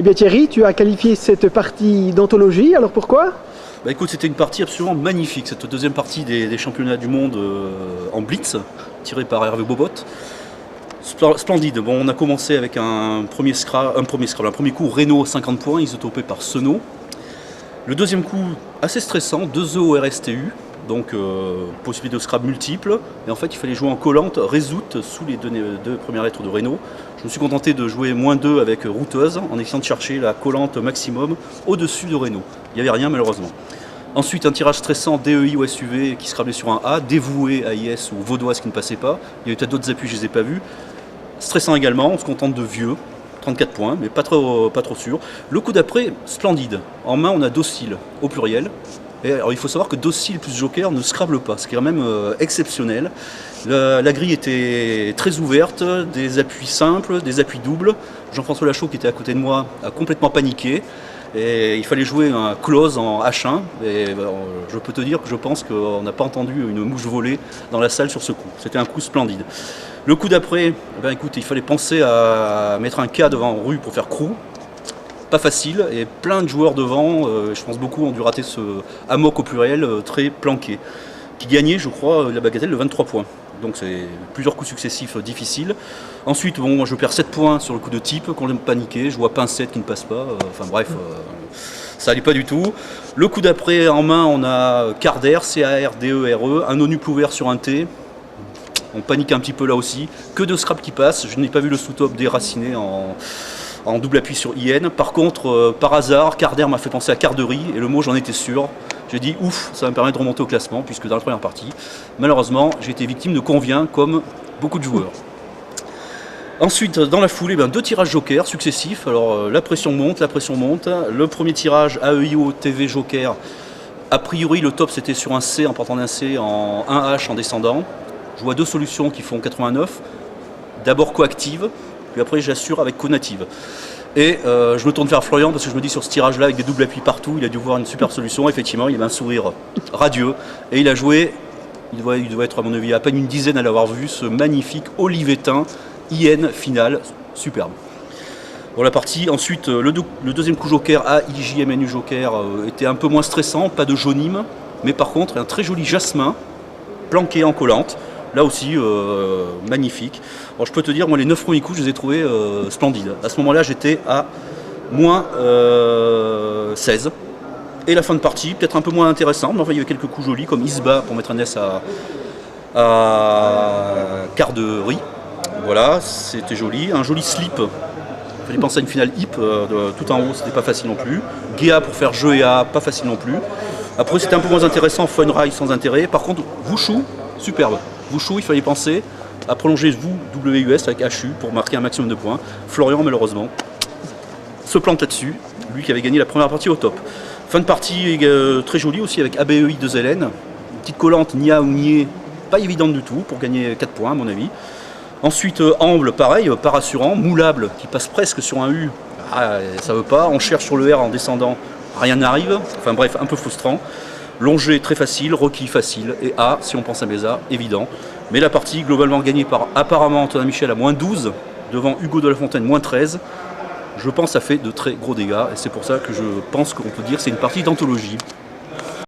Eh bien Thierry, tu as qualifié cette partie d'anthologie, alors pourquoi? Bah écoute, c'était une partie absolument magnifique, cette deuxième partie des championnats du monde en blitz, tirée par Hervé Bobot. Splendide. Bon, on a commencé avec un premier coup Renault 50 points, isotopé par Senot. Le deuxième coup, assez stressant, 2 E au RSTU, donc possibilité de scrap multiples. Et en fait, il fallait jouer en collante, résoute sous les deux premières lettres de Renault. Je me suis contenté de jouer -2 avec routeuse, en essayant de chercher la collante maximum au-dessus de Renault. Il n'y avait rien malheureusement. Ensuite, un tirage stressant DEI ou SUV qui se crablait sur un A, dévoué à IS ou vaudoise qui ne passait pas. Il y avait peut-être d'autres appuis, je ne les ai pas vus. Stressant également, on se contente de vieux, 34 points, mais pas trop sûr. Le coup d'après, splendide. En main, on a docile, au pluriel. Et alors, il faut savoir que docile plus joker ne scrable pas, ce qui est quand même exceptionnel. La grille était très ouverte, des appuis simples, des appuis doubles. Jean-François Lachaud, qui était à côté de moi, a complètement paniqué. Et il fallait jouer un close en H1. Et je peux te dire que je pense qu'on n'a pas entendu une mouche voler dans la salle sur ce coup. C'était un coup splendide. Le coup d'après, écoute, il fallait penser à mettre un K devant rue pour faire crew. Pas facile, et plein de joueurs devant, je pense beaucoup ont dû rater ce amok au pluriel très planqué, qui gagnait, je crois, la bagatelle de 23 points. Donc c'est plusieurs coups successifs difficiles. Ensuite, bon, moi je perds 7 points sur le coup de type, qu'on aime paniquer, je vois pincette qui ne passe pas, ça allait pas du tout. Le coup d'après, en main, on a Carder, C-A-R-D-E-R-E, un onus ouvert sur un T. On panique un petit peu là aussi, que de scrap qui passe, je n'ai pas vu le sous-top déraciné en double appui sur IN. Par contre, par hasard, Carder m'a fait penser à Carderie, et le mot j'en étais sûr. J'ai dit ouf, ça va me permettre de remonter au classement, puisque dans la première partie, malheureusement, j'ai été victime de convient comme beaucoup de joueurs. Ensuite, dans la foulée, 2 tirages joker successifs. Alors la pression monte. Le premier tirage AEIO TV joker, a priori le top c'était sur un C en partant d'un C en 1H en descendant. Je vois 2 solutions qui font 89. D'abord coactive, puis après j'assure avec conative. Et je me tourne vers Florian parce que je me dis sur ce tirage là avec des doubles appuis partout, il a dû voir une super solution. Effectivement, il avait un sourire radieux et il a joué, il doit être à mon avis à peine une dizaine à l'avoir vu, ce magnifique olivetin IN final, superbe. Bon, la partie, ensuite le deuxième coup joker AIJMNU joker était un peu moins stressant, pas de jaunime, mais par contre un très joli jasmin planqué en collante. Là aussi, magnifique. Alors, je peux te dire, moi, les 9 premiers coups, je les ai trouvés splendides. À ce moment-là, j'étais à moins 16. Et la fin de partie, peut-être un peu moins intéressante, mais enfin, il y avait quelques coups jolis, comme Isba pour mettre un S à quart de riz. Voilà, c'était joli. Un joli slip. Il fallait penser à une finale hip, tout en haut, c'était pas facile non plus. Géa pour faire jeu et A, pas facile non plus. Après, c'était un peu moins intéressant, Fun Ride sans intérêt. Par contre, Wushu, superbe. Wushu, il fallait penser à prolonger WUS avec HU pour marquer un maximum de points. Florian, malheureusement, se plante là-dessus, lui qui avait gagné la première partie au top. Fin de partie très jolie aussi avec ABEI 2LN. Petite collante, Nia ou Nier, pas évidente du tout pour gagner 4 points à mon avis. Ensuite, Amble, pareil, pas rassurant. Moulable qui passe presque sur un U, ça veut pas. On cherche sur le R en descendant, rien n'arrive. Enfin bref, un peu frustrant. Longé très facile, Rocky facile, et A, si on pense à Mesa, évident. Mais la partie globalement gagnée par apparemment Antonin Michel à moins 12, devant Hugo de la Fontaine moins 13. Je pense que ça fait de très gros dégâts, et c'est pour ça que je pense qu'on peut dire que c'est une partie d'anthologie.